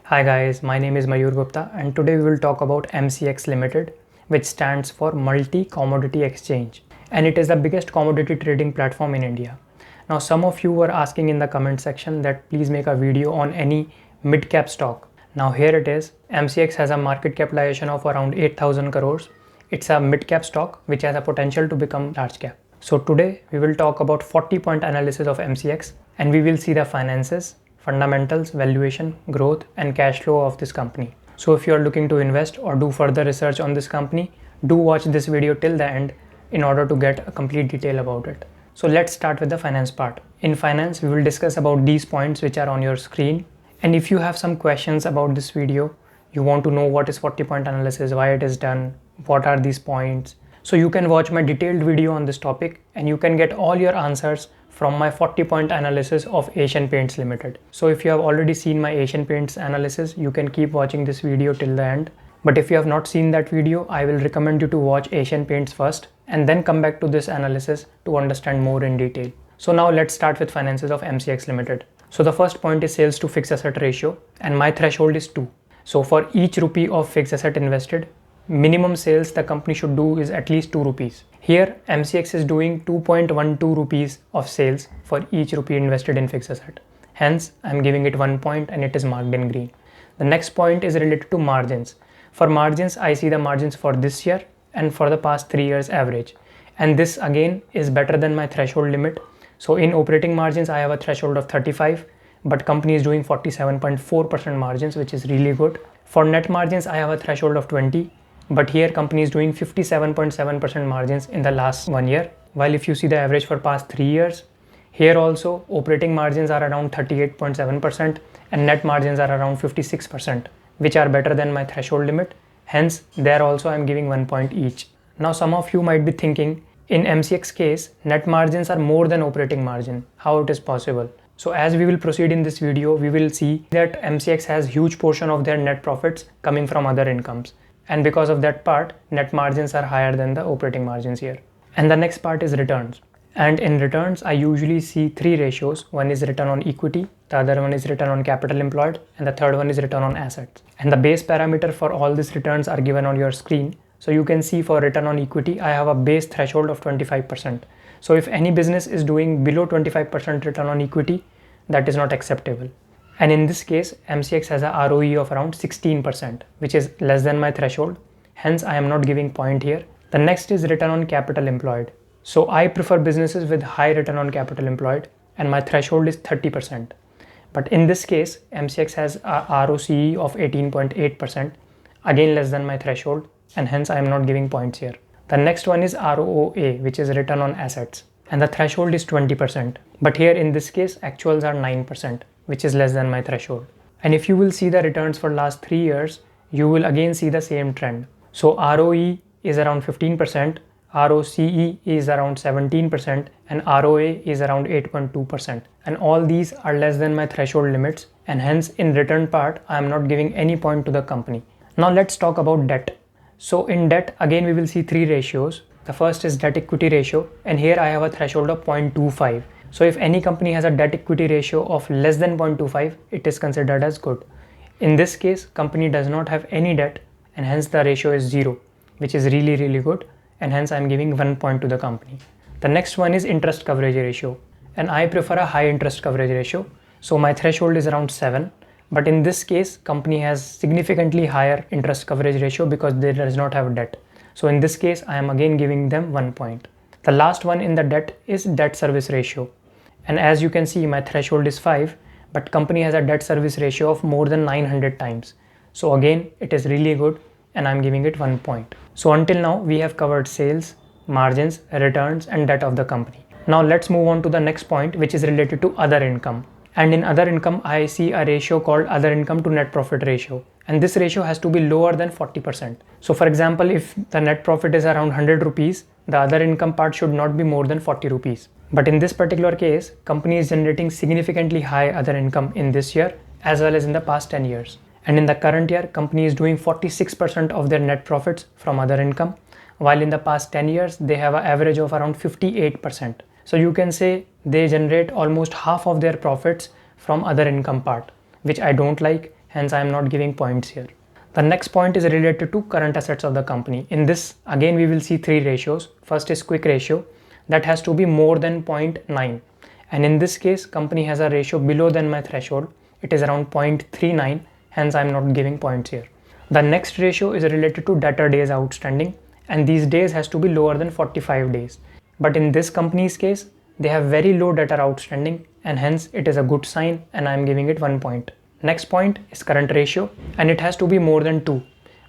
Hi guys, my name is Mayur Gupta and today we will talk about Mcx Limited, which stands for Commodity Exchange, and it is the biggest commodity trading platform in India. Now some of you were asking in the comment section that please make a video on any mid-cap stock. Now here it is. Mcx has a market capitalization of around 8,000 crores. It's a mid-cap stock which has a potential to become large cap. So today we will talk about 40-point analysis of Mcx and we will see the finances, fundamentals, valuation, growth and cash flow of this company. So if you are looking to invest or do further research on this company, do watch this video till the end in order to get a complete detail about it. So let's start with the finance part. In finance, we will discuss about these points which are on your screen. And if you have some questions about this video, you want to know what is 40-point analysis, why it is done, what are these points, so you can watch my detailed video on this topic and you can get all your answers from my 40-point analysis of Asian Paints Limited. So if you have already seen my Asian Paints analysis, you can keep watching this video till the end. But if you have not seen that video, I will recommend you to watch Asian Paints first and then come back to this analysis to understand more in detail. So now let's start with finances of Mcx Limited. So the first point is sales to fixed asset ratio and my threshold is 2. So for each rupee of fixed asset invested, minimum sales the company should do is at least 2 rupees. Here Mcx is doing 2.12 rupees of sales for each rupee invested in fixed asset. Hence I am giving it 1 point and it is marked in green. The next point is related to margins. For margins, I see the margins for this year and for the past 3 years average. And this again is better than my threshold limit. So in operating margins, I have a threshold of 35, but company is doing 47.4% margins, which is really good. For net margins, I have a threshold of 20, but here company is doing 57.7% margins in the last 1 year. While if you see the average for past 3 years, here also operating margins are around 38.7% and net margins are around 56%, which are better than my threshold limit. Hence, there also I am giving 1 point each. Now some of you might be thinking, in Mcx case, net margins are more than operating margin. How it is possible? So as we will proceed in this video, we will see that Mcx has huge portion of their net profits coming from other incomes. And because of that part, net margins are higher than the operating margins here. And the next part is returns. And in returns, I usually see 3 ratios. One is return on equity, the other one is return on capital employed, and the third one is return on assets. And the base parameter for all these returns are given on your screen. So you can see for return on equity, I have a base threshold of 25%. So if any business is doing below 25% return on equity, that is not acceptable. And in this case, Mcx has a ROE of around 16%, which is less than my threshold. Hence, I am not giving point here. The next is return on capital employed. So I prefer businesses with high return on capital employed and my threshold is 30%. But in this case, Mcx has a ROCE of 18.8%, again less than my threshold, and hence I am not giving points here. The next one is ROA, which is return on assets, and the threshold is 20%. But here in this case, actuals are 9%, which is less than my threshold. And if you will see the returns for last 3 years, you will again see the same trend. So ROE is around 15%, ROCE is around 17%, and ROA is around 8.2%. And all these are less than my threshold limits, and hence in return part, I am not giving any point to the company. Now let's talk about debt. So in debt, again we will see 3 ratios. The first is debt equity ratio, and here I have a threshold of 0.25. So if any company has a debt equity ratio of less than 0.25, it is considered as good. In this case, company does not have any debt and hence the ratio is 0, which is really good, and hence I am giving 1 point to the company. The next one is interest coverage ratio, and I prefer a high interest coverage ratio. So my threshold is around 7. But in this case, company has significantly higher interest coverage ratio because they does not have debt. So in this case, I am again giving them 1 point. The last one in the debt is debt service ratio. And as you can see, my threshold is 5, but company has a debt service ratio of more than 900 times. So again, it is really good and I'm giving it 1 point. So until now, we have covered sales, margins, returns and debt of the company. Now let's move on to the next point, which is related to other income. And in other income, I see a ratio called other income to net profit ratio. And this ratio has to be lower than 40%. So for example, if the net profit is around 100 rupees, the other income part should not be more than 40 rupees. But in this particular case, company is generating significantly high other income in this year as well as in the past 10 years. And in the current year, company is doing 46% of their net profits from other income, while in the past 10 years, they have an average of around 58%. So you can say they generate almost half of their profits from other income part, which I don't like. hence I am not giving points here. The next point is related to current assets of the company. In this, again we will see three ratios. First is quick ratio, that has to be more than 0.9, and in this case company has a ratio below than my threshold. It is around 0.39, hence I am not giving points here. The next ratio is related to debtor days outstanding, and these days has to be lower than 45 days. But in this company's case, they have very low debtor outstanding, and hence it is a good sign, and I am giving it 1 point. Next point is current ratio, and it has to be more than 2.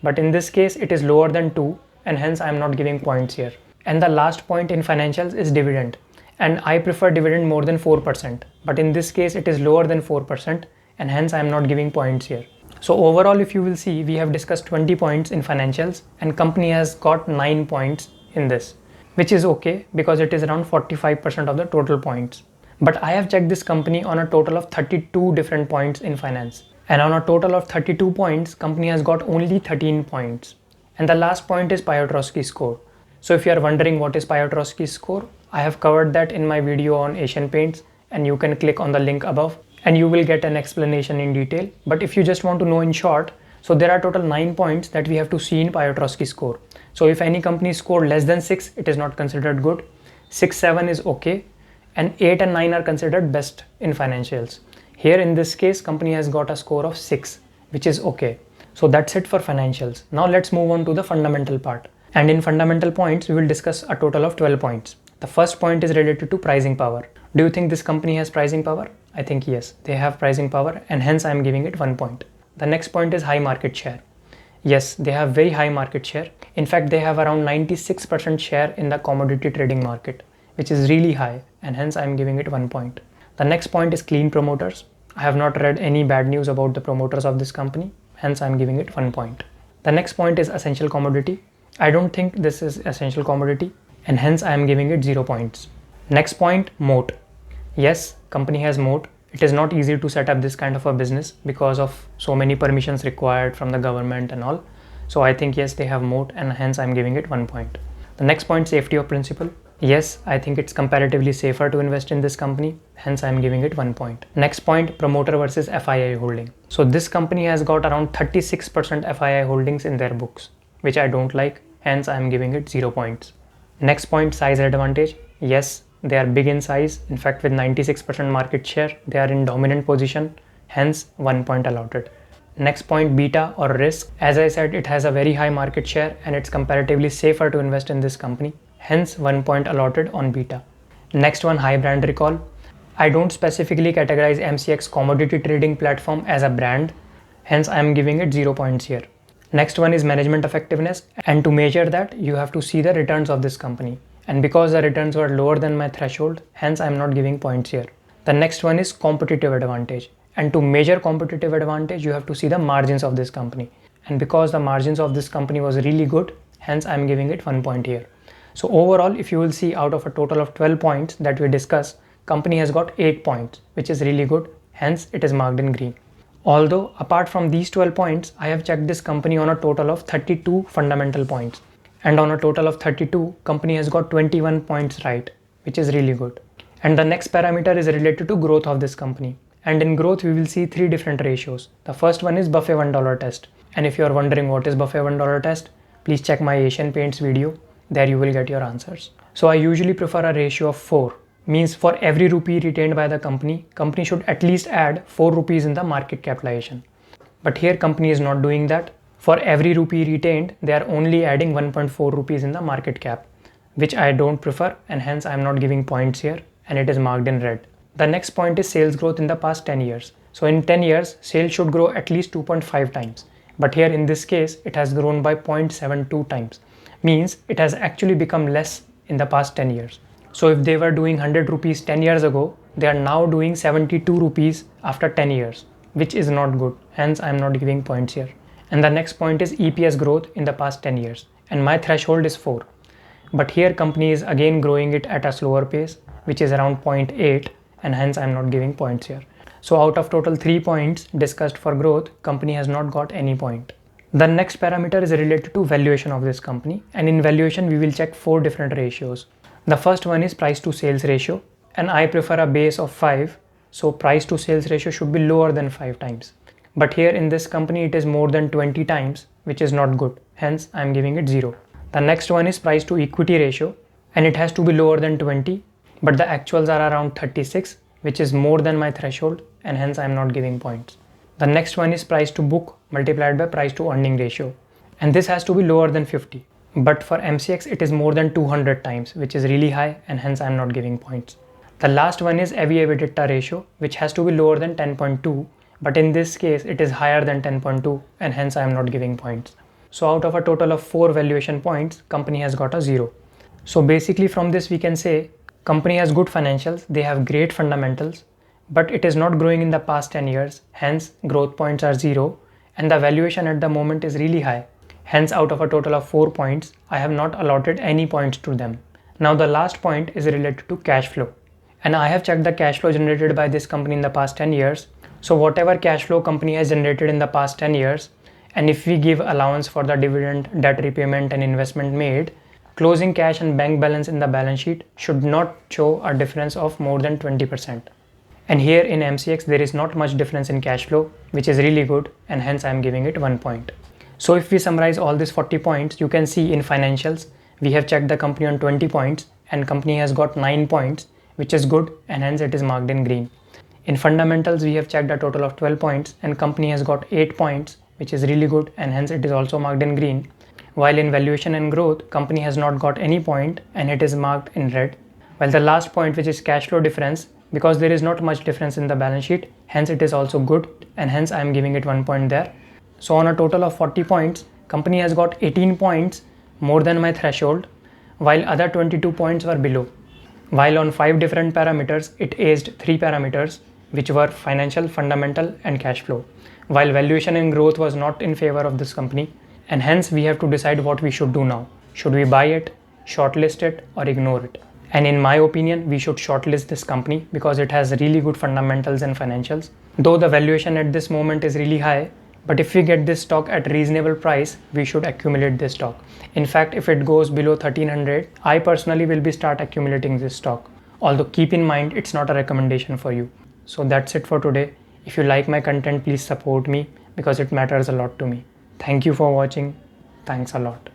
But in this case, it is lower than 2, and hence I am not giving points here. And the last point in financials is dividend, and I prefer dividend more than 4%. But in this case, it is lower than 4%, and hence I am not giving points here. So overall, if you will see, we have discussed 20 points in financials, and company has got 9 points in this, which is okay because it is around 45% of the total points. But I have checked this company on a total of 32 different points in finance, and on a total of 32 points, company has got only 13 points. And the last point is Piotrowski score. So if you are wondering what is Piotrowski score, I have covered that in my video on Asian Paints, and you can click on the link above and you will get an explanation in detail. But if you just want to know in short, so there are total 9 points that we have to see in Piotrowski score. So if any company scored less than 6, it is not considered good. 6, 7 is okay, and 8 and 9 are considered best in financials. Here in this case, company has got a score of 6, which is okay. So that's it for financials. Now let's move on to the fundamental part. And in fundamental points, we will discuss a total of 12 points. The first point is related to pricing power. Do you think this company has pricing power? I think yes, they have pricing power, and hence I am giving it 1 point. The next point is high market share. Yes, they have very high market share. In fact, they have around 96% share in the commodity trading market, which is really high, and hence I am giving it 1 point. The next point is clean promoters. I have not read any bad news about the promoters of this company, hence I am giving it 1 point. The next point is essential commodity. I don't think this is essential commodity, and hence I am giving it 0 points. Next point, moat. Yes, company has moat. It is not easy to set up this kind of a business because of so many permissions required from the government and all. So I think yes, they have moat, and hence I'm giving it 1 point. The next point, safety of principal. Yes, I think it's comparatively safer to invest in this company, hence I'm giving it 1 point. Next point, promoter versus FII holding. So this company has got around 36% FII holdings in their books, which I don't like, hence I'm giving it 0 points. Next point, size advantage. Yes, they are big in size. In fact, with 96% market share, they are in dominant position, hence 1 point allotted. Next point, beta or risk. As I said, it has a very high market share and it's comparatively safer to invest in this company, hence 1 point allotted on beta. Next one, high brand recall. I don't specifically categorize MCX commodity trading platform as a brand, hence I am giving it 0 points here. Next one is management effectiveness, and to measure that you have to see the returns of this company, and because the returns were lower than my threshold, hence I am not giving points here. The next one is competitive advantage, and to measure competitive advantage you have to see the margins of this company, and because the margins of this company was really good, hence I am giving it 1 point here. So overall, if you will see, out of a total of 12 points that we discussed, company has got 8 points, which is really good, hence it is marked in green. Although apart from these 12 points, I have checked this company on a total of 32 fundamental points, and on a total of 32, company has got 21 points right, which is really good. And the next parameter is related to growth of this company, and in growth we will see 3 different ratios. The first one is Buffet $1 test, and if you are wondering what is Buffet $1 test, please check my Asian Paints video, there you will get your answers. So I usually prefer a ratio of 4. Means for every rupee retained by the company should at least add 4 rupees in the market capitalization. But here company is not doing that. For every rupee retained, they are only adding 1.4 rupees in the market cap, which I don't prefer, and hence I am not giving points here, and it is marked in red. The next point is sales growth in the past 10 years. So in 10 years, sales should grow at least 2.5 times. But here in this case, it has grown by 0.72 times. Means it has actually become less in the past 10 years. So if they were doing 100 rupees 10 years ago, they are now doing 72 rupees after 10 years, which is not good. Hence, I am not giving points here. And the next point is EPS growth in the past 10 years. And my threshold is 4. But here company is again growing it at a slower pace, which is around 0.8, and hence I am not giving points here. So out of total 3 points discussed for growth, company has not got any point. The next parameter is related to valuation of this company, and in valuation we will check 4 different ratios. The first one is price to sales ratio, and I prefer a base of 5, so price to sales ratio should be lower than 5 times. But here in this company it is more than 20 times, which is not good. Hence I am giving it 0. The next one is price to equity ratio, and it has to be lower than 20, but the actuals are around 36, which is more than my threshold, and hence I am not giving points. The next one is price to book multiplied by price to earning ratio, and this has to be lower than 50. But for MCX it is more than 200 times, which is really high, and hence I am not giving points. The last one is EV/EBITDA ratio, which has to be lower than 10.2, but in this case it is higher than 10.2, and hence I am not giving points. So out of a total of 4 valuation points, company has got a 0. So basically from this we can say company has good financials, they have great fundamentals, but it is not growing in the past 10 years, hence growth points are 0, and the valuation at the moment is really high. Hence out of a total of 4 points, I have not allotted any points to them. Now the last point is related to cash flow. And I have checked the cash flow generated by this company in the past 10 years. So whatever cash flow company has generated in the past 10 years, and if we give allowance for the dividend, debt repayment and investment made, closing cash and bank balance in the balance sheet should not show a difference of more than 20%. And here in MCX there is not much difference in cash flow, which is really good, and hence I am giving it 1 point. So if we summarize all these 40 points, you can see in financials, we have checked the company on 20 points and company has got 9 points, which is good, and hence it is marked in green. In fundamentals, we have checked a total of 12 points and company has got 8 points, which is really good, and hence it is also marked in green. While in valuation and growth, company has not got any point and it is marked in red. While the last point, which is cash flow difference, because there is not much difference in the balance sheet, hence it is also good, and hence I am giving it 1 point there. So on a total of 40 points, company has got 18 points more than my threshold, while other 22 points were below. While on 5 different parameters, it aced 3 parameters, which were financial, fundamental and cash flow. While valuation and growth was not in favor of this company, and hence we have to decide what we should do now. Should we buy it, shortlist it or ignore it? And in my opinion, we should shortlist this company because it has really good fundamentals and financials. Though the valuation at this moment is really high, but if we get this stock at reasonable price, we should accumulate this stock. In fact, if it goes below 1300, I personally will be start accumulating this stock. Although keep in mind, it's not a recommendation for you. So that's it for today. If you like my content, please support me because it matters a lot to me. Thank you for watching. Thanks a lot.